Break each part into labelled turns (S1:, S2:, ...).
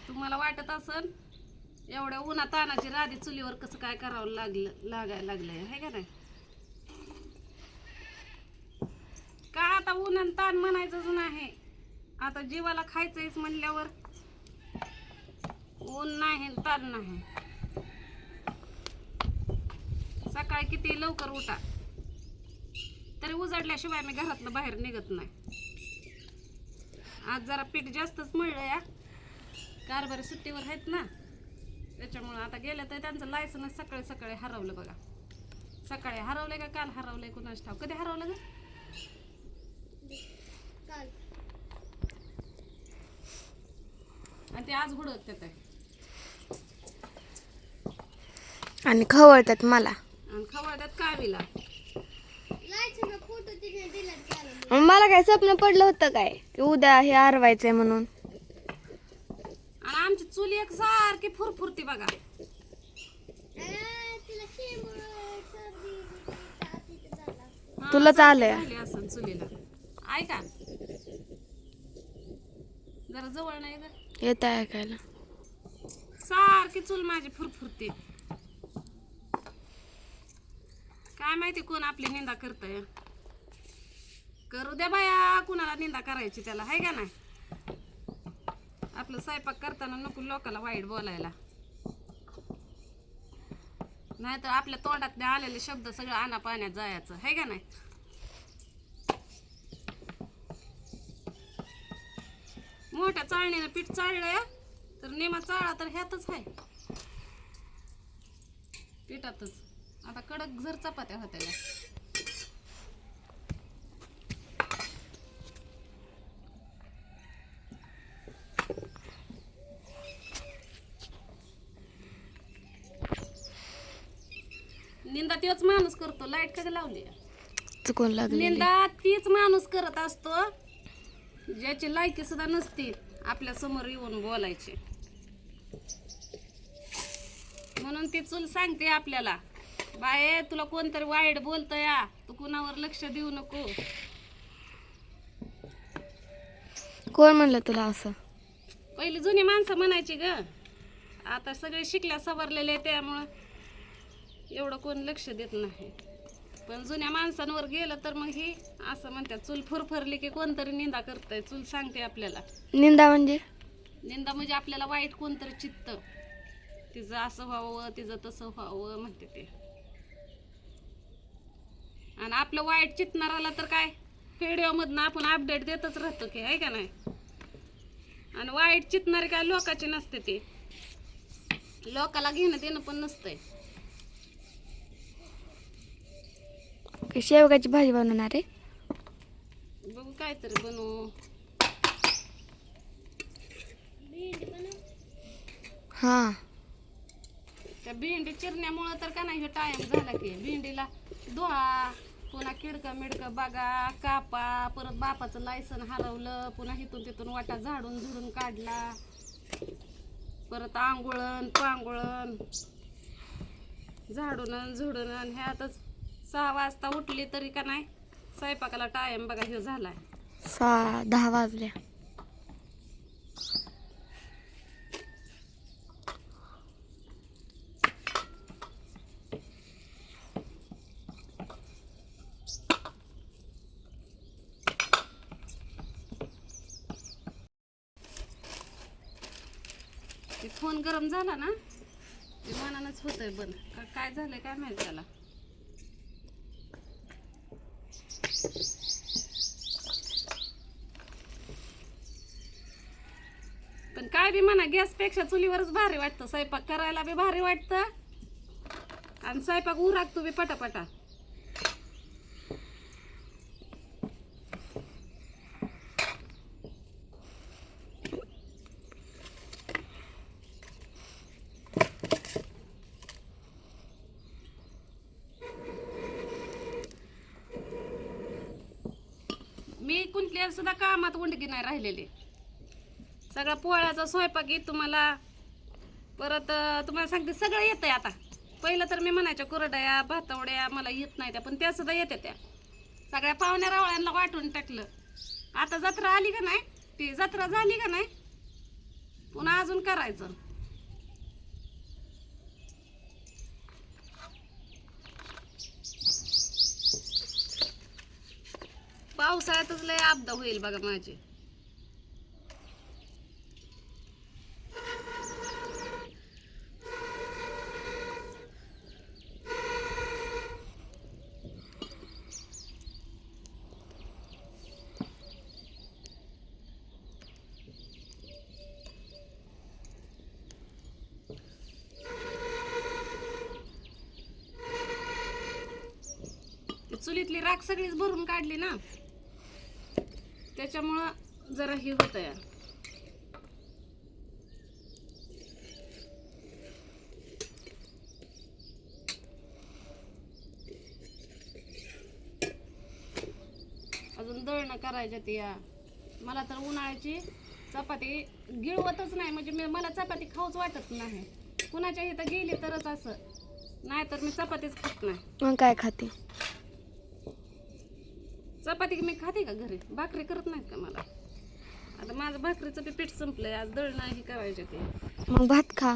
S1: तुम्हाला वाटत असन एवढ्या उन्हा तानाची राधी चुलीवर कसं काय करावं लागायला लागलंय है का नाही. का आता ऊन आणि ताण म्हणायचंच नाही. आता जीवाला खायचंयच म्हणल्यावर ऊन नाही ताण नाही. सकाळी किती लवकर उठा तरी उजाडल्याशिवाय मी घरातलं बाहेर निघत नाही. आज जरा पीठ जास्तच मळलं या कारभारी सुट्टीवर आहेत ना त्याच्यामुळं. आता गेलं तर त्यांचं लायसनच सकाळी सकाळी हरवलं बघा. सकाळी हरवलंय का काल हरवलंय कुणाच ठाव. कधी हरवलं ग?
S2: काल.
S1: आणि ते आज हुडकतात आहे
S3: आणि खवळतात मला.
S1: आणि खवळतात कावीला.
S2: लायसनचा फोटो तिने डिलीट केला.
S3: मला काय स्वप्न पडलं होतं काय की उद्या हे हरवायचंय म्हणून.
S1: आणि आमची चूल एक सारखी फुरफुरती बघा.
S2: तिला शेमुळं सर्दी ताप झाला.
S1: हा,
S3: तुला
S1: सारखी
S3: चाललंय.
S1: झाली असन चुलीला. ऐका जरा जवळ नाही ग.
S3: येत आहे ऐकायला.
S1: सारखी चूल माझी फुरफुरती. काय माहिती कोण आपली निंदा करतय. करू द्या बाया कुणाला निंदा करायची त्याला है का नाही. आपलं स्वयंपाक करताना नको लोकाला वाईट बोलायला. नाहीतर आपल्या तोंडात आलेले शब्द सगळं आणा पाण्यात जायचं है का नाही. मोठ्या चाळणीनं पीठ चाळलंय तर नेमा चाळा तर ह्यातच आहे पिठातच. आता कडक जर चपात्या होत्या. निंदा तोच माणूस करतो. लाईट कधी लावली?
S3: चुकून लागली.
S1: निंदा तीच माणूस करत असतो ज्याची लायकी सुद्धा नसती आपल्या समोर येऊन बोलायचे. म्हणून ती चूल सांगते आपल्याला बाये तुला कोणतरी वाईट बोलतोय या तू कुणावर लक्ष देऊ नको.
S3: कोण म्हणलं तुला असं?
S1: पहिली जुनी माणसं म्हणायची ग. आता सगळे शिकल्या सवरलेले त्यामुळं एवढं कोण लक्ष देत नाही. पण जुन्या माणसांवर गेलं तर मग ही असं म्हणतात चूल फुरफरली की कोणतरी निंदा करतंय. चूल सांगते आपल्याला.
S3: निंदा म्हणजे?
S1: निंदा म्हणजे आपल्याला वाईट कोणतरी चित्त तिचं असं व्हावं तिचं तसं व्हावं म्हणते ते. आणि आपलं वाईट चितणाराला तर काय व्हिडिओमधनं आपण अपडेट देतच राहतो की आहे का नाही. आणि वाईट चितणारे काय लोकांचे नसते ते. लोकाला घेणं देणं पण नसतंय.
S3: शेवगाची भाजी बनवणार आहे.
S1: बघू काहीतरी बनवू.
S3: हा
S1: त्या भेंडी चिरण्यामुळं तर का नाही हे टाइम झाला की भेंडीला धुवा पुन्हा किडकं मिडकं बघा कापा. परत बापाचं लायसन हरवलं पुन्हा इथून तिथून वाटा झाडून झुडून काढला. परत आंघोळण पांघोळण झाडून झुडून ह्यातच 6 वाजता उठली तरी का नाही स्वयंपाकाला टाइम बघा हे झालाय.
S3: 10 वाजल्या.
S1: ते फोन गरम झाला ना ते मनानच होतंय बंद. काय झालंय काय माहिती त्याला. पण काय बी म्हणा गॅसपेक्षा चुलीवरच भारी वाटतं. स्वयंपाक करायला बी भारी वाटतं आणि स्वयंपाक उरागतो बी पटापटा. मी कुठल्या सुद्धा कामात उंडकी नाही राहिलेली. सगळा पोळ्याचा स्वयंपाक येत तुम्हाला. परत तुम्हाला सांगते सगळं येतंय आता. पहिलं तर मी म्हणायच्या कुरड्या भातवड्या मला येत नाही त्या पण त्या सुद्धा येते त्या. सगळ्या पाहुण्या रावळ्यांना वाटून टाकलं. आता जत्रा आली का नाही ती जत्रा झाली का नाही पुन्हा अजून करायचं. पावसाळ्यातच लय आपदा होईल बघा माझी. चुलीतली राख सगळीच भरून काढली ना, त्याच्यामुळं जरा हे होत आहे. अजून दळणं करायच्या त्या. मला तर उन्हाळ्याची चपाती गिळवतच नाही, म्हणजे मला चपाती खाऊच वाटत नाही. कुणाच्या इथं गेली तरच असं, नाही तर मी चपातीच खात नाही.
S3: मग काय खाते?
S1: चपाती मी खाते का घरी? भाकरी करत नाहीत का मला? आता माझं भाकरीचं बी पीठ संपलंय, आज दळणं ही करायचे ते.
S3: मग भात खा.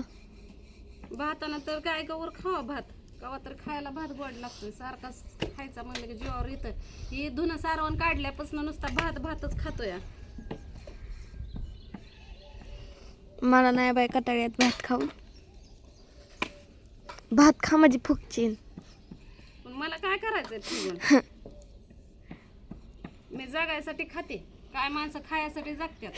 S1: भातानं तर काय कवर खावा भात, कवा तर खायला भात गोड लागतोय. सारखाच खायचा म्हणलं की जीवावर येतं. ही धुणं सारवण काढल्यापासून नुसता भातच खातोय.
S3: मला नाही बाय कटाळ्यात भात खाऊ. भात खा माझी फुकचीन.
S1: पण मला काय करायचंय ठेवून? मी जगायसाठी खाते, काय माणसं खायसाठी जगतात.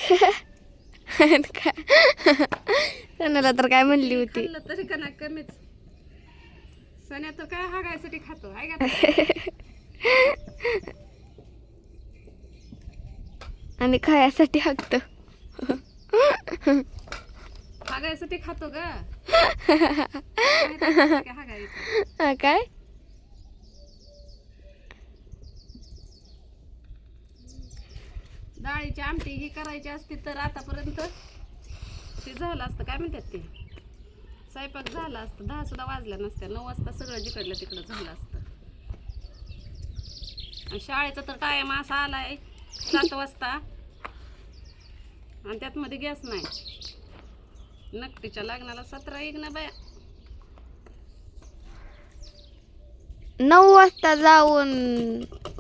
S3: सणाला तर काय म्हणली होती?
S1: खाल्लं तरी का नाही कमीच. सण्या तर काय हागायसाठी खातो आहे का?
S3: आणि खायासाठी हागत.
S1: हागायसाठी खातो ग.
S3: हा काय?
S1: डाळीची आमटी ही करायची असती तर आतापर्यंत ते झालं असतं. काय म्हणतात ते, स्वयंपाक झाला असतं. 10 सुद्धा वाजल्या नसत्या. 9 वाजता सगळं जिकडलं तिकडं झालं असतं. आणि शाळेचा तर टाइम असा आलाय 7 वाजता, आणि त्यात मध्ये गॅस नाही. नकटीच्या लग्नाला 17 एक ना बाया.
S3: 9 वाजता जाऊन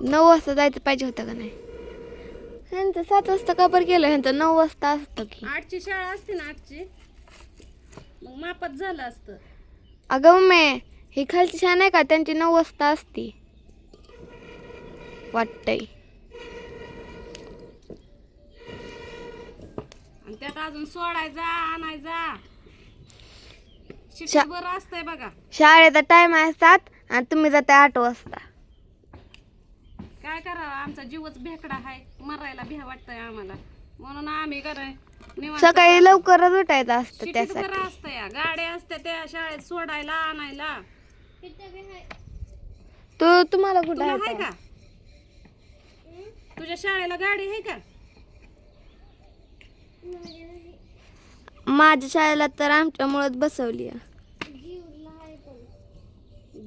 S3: 9 वाजता जायचं पाहिजे होतं का नाही? ह्यांचं 7 वाजता का बरं केलं? ह्यांचं 9 वाजता असतं की.
S1: 8ची शाळा असते ना, 8ची, मग मापात झालं असतं.
S3: अगं मम्मी, ही खालची शाळा नाही का, त्यांची 9 वाजता असती वाटतंय.
S1: आणि त्यात अजून सोडायचा आणायचा. शिक्षक बरं असतंय बघा.
S3: शाळेचा टाइम आहे 7 आणि तुम्ही जाताय 8 वाजता.
S1: काय करावं, आमचा जीवच भेकडा आहे. मरायला भ्या वाटतंय आम्हाला, म्हणून आम्ही कराय
S3: सकाळी लवकरच उठायचं असतं
S1: शिटीत
S3: त्यासाठी.
S1: बरं असतं या. गाड्या असत्या त्या शाळेत सोडायला आणायला.
S3: तुम्हाला कुठं
S1: तुला
S3: आहे
S1: आहे
S3: का?
S1: का? तुझ्या शाळेला गाडी आहे का?
S3: माझ्या शाळेला तर आमच्यामुळेच बसवली आहे.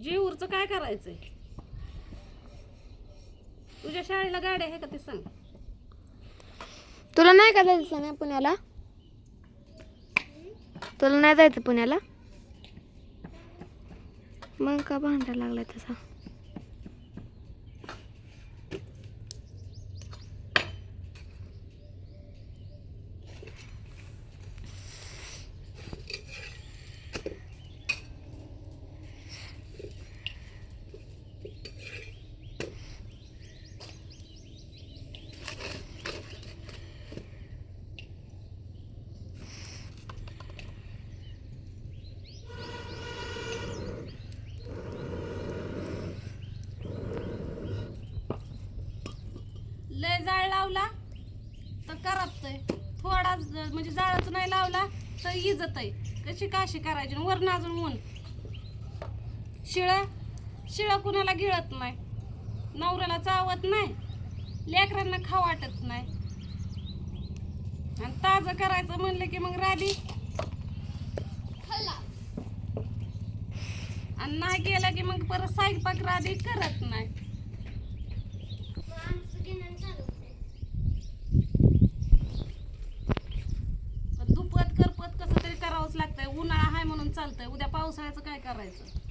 S1: जीवरचं काय करायचंय? तुझ्या शाळेला गाडी आहे का ते सांग.
S3: तुला नाही का जायचं नाही पुण्याला? तुला नाही जायचं पुण्याला? मग का भांडायला लागलाय तसा?
S1: लय जाळ लावला तर करपतय, थोडा म्हणजे जाळच नाही लावला तर इजतय. कशी काशी करायची? वरण अजून ऊन. शिळं कुणाला गिळत नाही, नवऱ्याला चावत नाही, लेकरांना खाऊ वाटत नाही. आणि ताजं करायचं म्हणलं की मग राधी, आणि नाही केलं की मग परत स्वयंपाक राधी करत नाही. पण दुपत कर चालतंय. उद्या पावसाळ्याचं काय करायचं?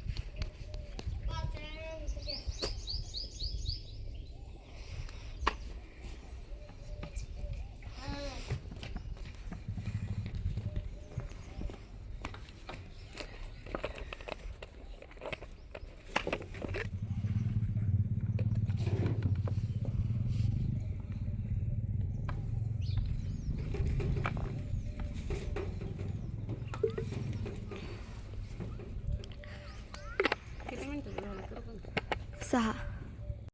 S1: किती मिनिटं झालं?
S3: 6